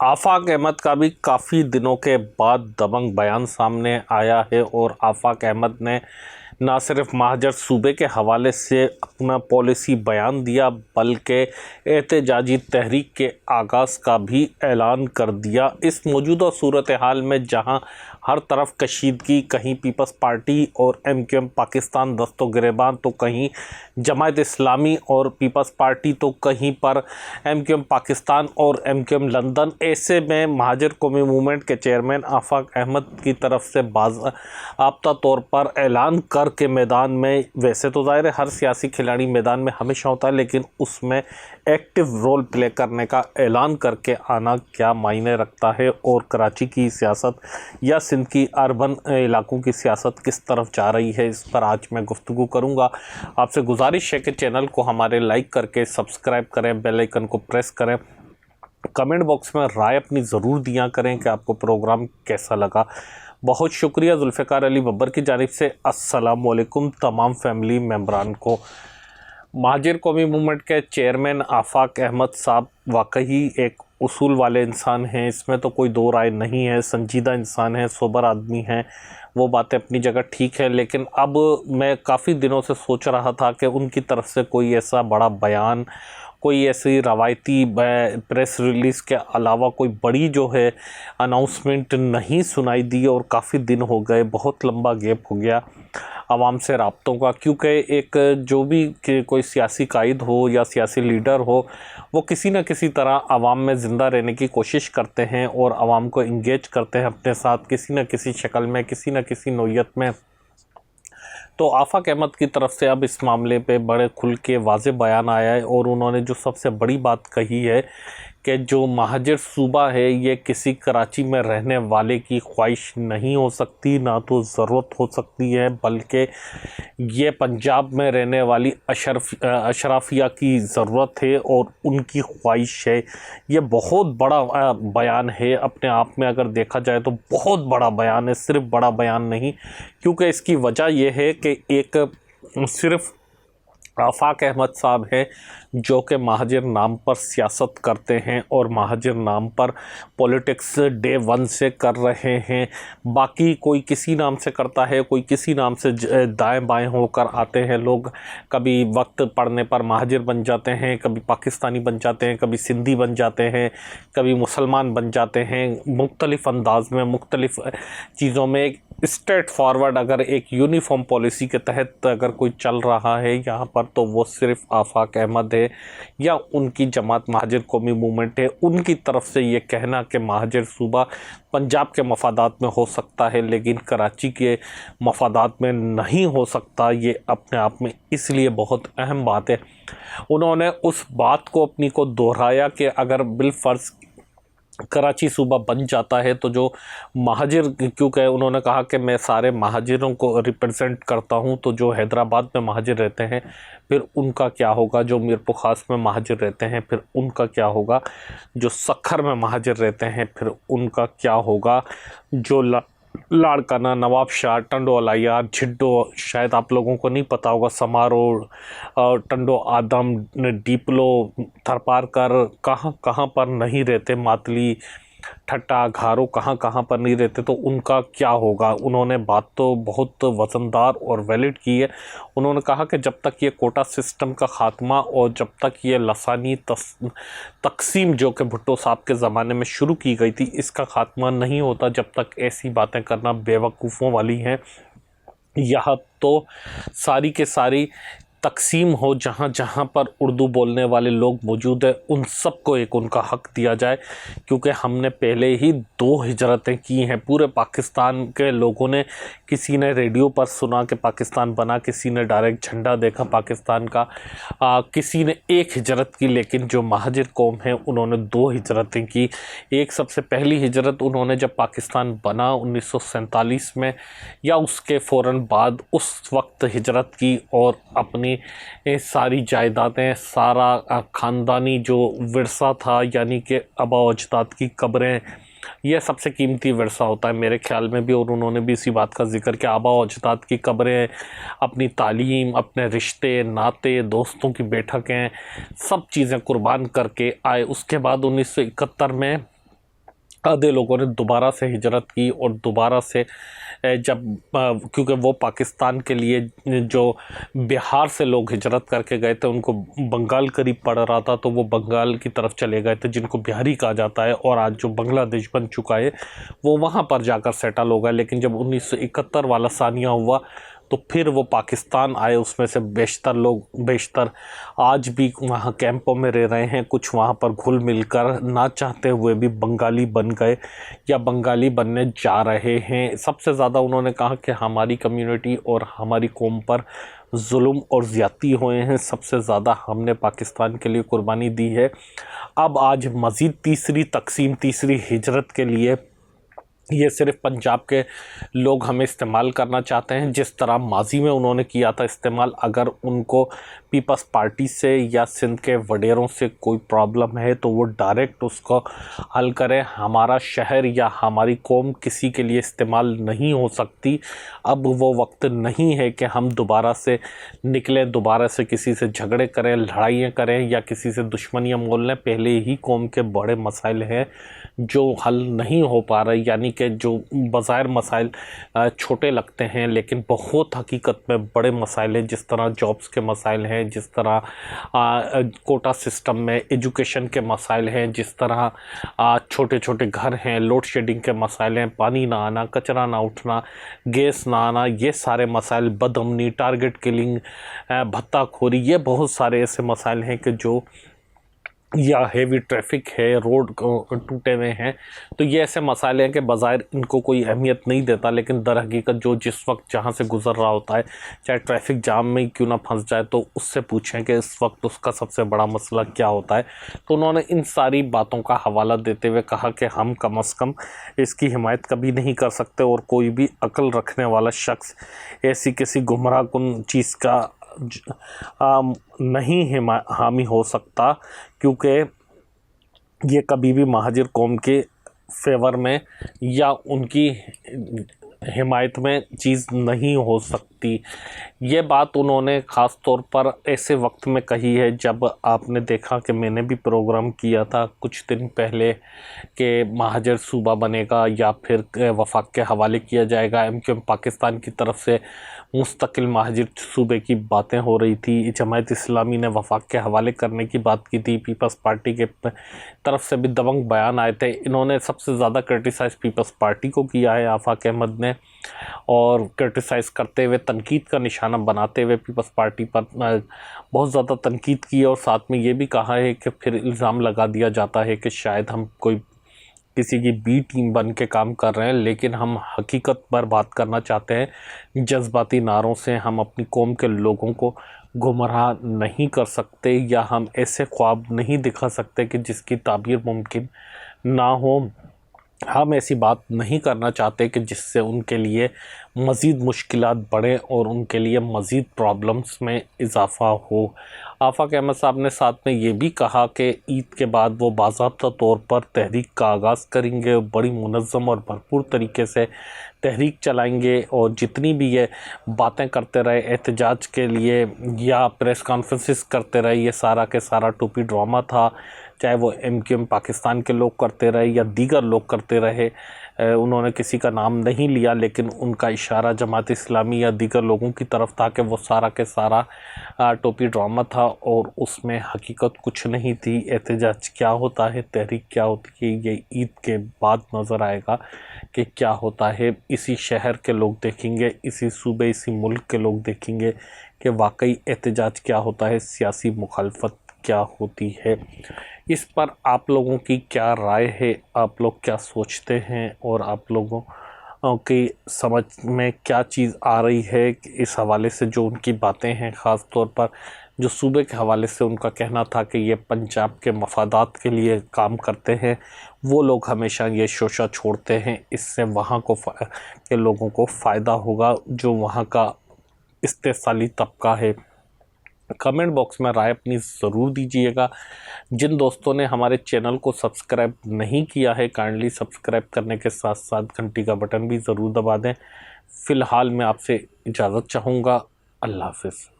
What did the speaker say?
आफाक अहमद का भी काफ़ी दिनों के बाद दबंग बयान सामने आया है और आफाक अहमद ने ना सिर्फ महाजर सूबे के हवाले से अपना पॉलिसी बयान दिया बल्कि एहतजाजी तहरीक के आगाज़ का भी ऐलान कर दिया। इस मौजूदा सूरत हाल में जहां हर तरफ कशीदगी, कहीं पीपल्स पार्टी और MQM पाकिस्तान दस्तों गिरेबान, तो कहीं जमात इस्लामी और पीपल्स पार्टी, तो कहीं पर MQM पाकिस्तान और MQM लंदन। ऐसे में महाजर कौमी मूवमेंट के चेयरमैन आफाक अहमद की तरफ से बाज़ाब्ता तौर पर ऐलान करके मैदान में, वैसे तो ज़ाहिर है हर सियासी खिलाड़ी मैदान में हमेशा होता है, लेकिन उसमें एक्टिव रोल प्ले करने का ऐलान करके आना क्या मायने रखता है और कराची की सियासत या सिंध की अर्बन इलाकों की सियासत किस तरफ जा रही है, इस पर आज मैं गुफ्तगू करूंगा। आपसे गुजारिश है कि चैनल को हमारे लाइक करके सब्सक्राइब करें, बेल आइकन को प्रेस करें, कमेंट बॉक्स में राय अपनी ज़रूर दिया करें कि आपको प्रोग्राम कैसा लगा। बहुत शुक्रिया। जुल्फ़िकार अली बब्बर की जानिब से अस्सलाम वालेकुम तमाम फैमिली मेम्बरान को। महाजर कौमी मूवमेंट के चेयरमैन आफाक अहमद साहब वाकई एक उसूल वाले इंसान हैं, इसमें तो कोई दो राय नहीं है। संजीदा इंसान है, सोबर आदमी हैं, वो बातें अपनी जगह ठीक है। लेकिन अब मैं काफ़ी दिनों से सोच रहा था कि उनकी तरफ से कोई ऐसा बड़ा बयान, कोई ऐसी रवायती प्रेस रिलीज़ के अलावा कोई बड़ी जो है अनाउंसमेंट नहीं सुनाई दी और काफ़ी दिन हो गए, बहुत लंबा गैप हो गया आवाम से राब्तों का। क्योंकि एक जो भी कोई सियासी कायद हो या सियासी लीडर हो, वो किसी न किसी तरह आवाम में ज़िंदा रहने की कोशिश करते हैं और आवाम को इंगेज करते हैं अपने साथ किसी न किसी शक्ल में, किसी न किसी नौयत में। तो आफाक अहमद की तरफ से अब इस मामले पे बड़े खुल के वाज़े बयान आया है और उन्होंने जो सबसे बड़ी बात कही है कि जो महाजर सूबा है ये किसी कराची में रहने वाले की ख्वाहिश नहीं हो सकती, ना तो ज़रूरत हो सकती है, बल्कि ये पंजाब में रहने वाली अशराफिया की ज़रूरत है और उनकी ख्वाहिश है। ये बहुत बड़ा बयान है अपने आप में, अगर देखा जाए तो बहुत बड़ा बयान है, सिर्फ बड़ा बयान नहीं। क्योंकि इसकी वजह यह है कि एक सिर्फ आफाक अहमद साहब हैं जो कि महाजर नाम पर सियासत करते हैं और महाजर नाम पर पॉलिटिक्स डे वन से कर रहे हैं। बाकी कोई किसी नाम से करता है, कोई किसी नाम से दाएं बाएं होकर आते हैं लोग। कभी वक्त पड़ने पर महाजर बन जाते हैं, कभी पाकिस्तानी बन जाते हैं, कभी सिंधी बन जाते हैं, कभी मुसलमान बन जाते हैं। मुख्तलिफ़ अंदाज में, मुख्तलिफ़ चीज़ों में एक स्ट्रेट फॉरवर्ड अगर एक यूनिफॉर्म पॉलिसी के तहत अगर कोई चल रहा है यहाँ पर, तो वो सिर्फ आफाक अहमद है या उनकी जमात महाजर कौमी मूवमेंट है। उनकी तरफ से ये कहना कि महाजर सूबा पंजाब के मफादात में हो सकता है लेकिन कराची के मफादात में नहीं हो सकता, ये अपने आप में इसलिए बहुत अहम बात है। उन्होंने उस बात को अपनी को दोहराया कि अगर बिलफर्ज कराची सूबा बन जाता है तो जो महाजिर, क्योंकि उन्होंने कहा कि मैं सारे महाजिरों को रिप्रेजेंट करता हूं, तो जो हैदराबाद में महाजिर रहते हैं फिर उनका क्या होगा, जो मीरपुर ख़ास में महाजिर रहते हैं फिर उनका क्या होगा, जो सखर में महाजिर रहते हैं फिर उनका क्या होगा, जो लाड़काना, नवाब शाह, टंडो अलायार, झिड्डो, शायद आप लोगों को नहीं पता होगा, समारोह, टंडो आदम, डीपलो, थरपारकर कहाँ कहाँ पर नहीं रहते, मातली, ठट्टा, घारो कहाँ कहाँ पर नहीं रहते, तो उनका क्या होगा। उन्होंने बात तो बहुत वज़नदार और वैलिड की है। उन्होंने कहा कि जब तक ये कोटा सिस्टम का ख़ात्मा और जब तक ये लसानी तकसीम जो कि भुट्टो साहब के ज़माने में शुरू की गई थी, इसका ख़ात्मा नहीं होता, जब तक ऐसी बातें करना बेवकूफ़ों वाली हैं। यहाँ तो सारी के सारी तकसीम हो, जहाँ जहाँ पर उर्दू बोलने वाले लोग मौजूद हैं उन सबको एक उनका हक़ दिया जाए। क्योंकि हमने पहले ही 2 हिजरतें की हैं, पूरे पाकिस्तान के लोगों ने, किसी ने रेडियो पर सुना कि पाकिस्तान बना, किसी ने डायरेक्ट झंडा देखा पाकिस्तान का, किसी ने एक हिजरत की, लेकिन जो महाजिर कौम है उन्होंने 2 हिजरतें की। एक सबसे पहली हिजरत उन्होंने जब पाकिस्तान बना 1947 में या उसके फ़ौरन बाद, उस वक्त हिजरत की और अपनी सारी जायदादें, सारा ख़ानदानी जो विरसा था, यानी कि आबा व अजदाद की कब्रें, यह सबसे कीमती विरसा होता है मेरे ख़्याल में भी, और उन्होंने भी इसी बात का जिक्र किया। आबा व अजदाद की कब्रें, अपनी तालीम, अपने रिश्ते नाते, दोस्तों की बैठकें, सब चीज़ें कुर्बान करके आए। उसके बाद 1971 में आधे लोगों ने दोबारा से हिजरत की और दोबारा से जब क्योंकि वो पाकिस्तान के लिए जो बिहार से लोग हिजरत करके गए थे उनको बंगाल करीब पड़ रहा था, तो वो बंगाल की तरफ चले गए थे, जिनको बिहारी कहा जाता है, और आज जो बांग्लादेश बन चुका है वो वहाँ पर जाकर सेटल हो गए। लेकिन जब 1971 वाला सानिया हुआ तो फिर वो पाकिस्तान आए, उसमें से बेशतर आज भी वहाँ कैंपों में रह रहे हैं, कुछ वहाँ पर घुल मिलकर ना चाहते हुए भी बंगाली बन गए या बंगाली बनने जा रहे हैं। सबसे ज़्यादा उन्होंने कहा कि हमारी कम्युनिटी और हमारी कौम पर जुल्म और ज़्यादती हुए हैं, सबसे ज़्यादा हमने पाकिस्तान के लिए कुर्बानी दी है। अब आज मज़ीद तीसरी तकसीम, तीसरी हिजरत के लिए ये सिर्फ पंजाब के लोग हमें इस्तेमाल करना चाहते हैं, जिस तरह माजी में उन्होंने किया था इस्तेमाल। अगर उनको पीपल्स पार्टी से या सिंध के वडेरों से कोई प्रॉब्लम है तो वो डायरेक्ट उसको हल करें। हमारा शहर या हमारी कौम किसी के लिए इस्तेमाल नहीं हो सकती। अब वो वक्त नहीं है कि हम दोबारा से निकलें, दोबारा से किसी से झगड़े करें, लड़ाइयाँ करें या किसी से दुश्मनियाँ मोल लें। पहले ही कौम के बड़े मसाइल हैं जो हल नहीं हो पा रहे, यानी कि जो बज़ाहिर मसाइल छोटे लगते हैं लेकिन बहुत हकीकत में बड़े मसाइल हैं, जिस तरह जॉब्स के मसाइल हैं, जिस तरह कोटा सिस्टम में एजुकेशन के मसाइल हैं, जिस तरह छोटे छोटे घर हैं, लोड शेडिंग के मसाइल हैं, पानी ना आना, कचरा ना उठना, गैस ना आना, ये सारे मसाइल, बदअमनी, टारगेट किलिंग, भत्ताखोरी, ये बहुत सारे ऐसे मसाइल हैं कि जो, या हेवी ट्रैफिक है, रोड टूटे हुए हैं, तो ये ऐसे मसाइल हैं कि बज़ाहिर इनको कोई अहमियत नहीं देता, लेकिन दर हकीकत जो जिस वक्त जहाँ से गुज़र रहा होता है, चाहे ट्रैफिक जाम में ही क्यों ना फंस जाए, तो उससे पूछें कि इस वक्त उसका सबसे बड़ा मसला क्या होता है। तो उन्होंने इन सारी बातों का हवाला देते हुए कहा कि हम कम अज़ कम इसकी हिमायत कभी नहीं कर सकते, और कोई भी अक्ल रखने वाला शख्स ऐसी किसी गुमराहकुन चीज़ का नहीं हामी हो सकता, क्योंकि ये कभी भी महाजिर कौम के फेवर में या उनकी हिमायत में चीज़ नहीं हो सकती। ये बात उन्होंने ख़ास तौर पर ऐसे वक्त में कही है जब आपने देखा कि मैंने भी प्रोग्राम किया था कुछ दिन पहले कि महाजर सूबा बनेगा या फिर वफाक के हवाले किया जाएगा। MQM पाकिस्तान की तरफ से मुस्तकिल महाजिर सूबे की बातें हो रही थी, जमायत इस्लामी ने वफाक के हवाले करने की बात की थी, पीपल्स पार्टी के तरफ से भी दबंग बयान आए थे। इन्होंने सबसे ज़्यादा क्रिटिसाइज़ पीपल्स पार्टी को किया है आफाक अहमद ने, और क्रिटिसाइज़ करते हुए, तनकीद का निशाना बनाते हुए पीपल्स पार्टी पर बहुत ज़्यादा तनकीद की, और साथ में ये भी कहा है कि फिर इल्ज़ाम लगा दिया जाता है कि शायद हम कोई किसी की बी टीम बन के काम कर रहे हैं, लेकिन हम हकीकत पर बात करना चाहते हैं। जज्बाती नारों से हम अपनी कौम के लोगों को गुमराह नहीं कर सकते, या हम ऐसे ख्वाब नहीं दिखा सकते कि जिसकी ताबीर मुमकिन ना हो। हम ऐसी बात नहीं करना चाहते कि जिससे उनके लिए मज़ीद मुश्किलात बढ़ें और उनके लिए मज़ीद प्रॉब्लम्स में इजाफ़ा हो। आफाक अहमद साहब ने साथ में ये भी कहा कि ईद के बाद वो बाज़ाब्ता तौर पर तहरीक का आगाज़ करेंगे, बड़ी मुनज़्ज़म और भरपूर तरीके से तहरीक चलाएंगे, और जितनी भी ये बातें करते रहे एहतजाज के लिए या प्रेस कॉन्फ्रेंसेस करते रहे, ये सारा के सारा टोपी ड्रामा था, चाहे वो MQM पाकिस्तान के लोग करते रहे या दीगर लोग करते रहे। उन्होंने किसी का नाम नहीं लिया, लेकिन उनका इशारा जमात इस्लामी या दीगर लोगों की तरफ था कि वो सारा के सारा टोपी ड्रामा था और उसमें हकीकत कुछ नहीं थी। एहतजाज क्या होता है, तहरीक क्या होती है, ये ईद के बाद नज़र आएगा कि क्या होता है। इसी शहर के लोग देखेंगे, इसी सूबे, इसी मुल्क के लोग देखेंगे कि वाकई एहतजाज क्या होता है, सियासी मुखालफत क्या होती है। इस पर आप लोगों की क्या राय है, आप लोग क्या सोचते हैं, और आप लोगों की समझ में क्या चीज़ आ रही है इस हवाले से जो उनकी बातें हैं, ख़ास तौर पर जो सूबे के हवाले से उनका कहना था कि ये पंजाब के मफादात के लिए काम करते हैं। वो लोग हमेशा ये शोशा छोड़ते हैं, इससे वहाँ के लोगों को फ़ायदा होगा जो वहाँ का इस्तेसाली तबका है। कमेंट बॉक्स में राय अपनी ज़रूर दीजिएगा। जिन दोस्तों ने हमारे चैनल को सब्सक्राइब नहीं किया है, काइंडली सब्सक्राइब करने के साथ साथ घंटी का बटन भी ज़रूर दबा दें। फ़िलहाल मैं आपसे इजाज़त चाहूँगा। अल्लाह हाफ़िज़।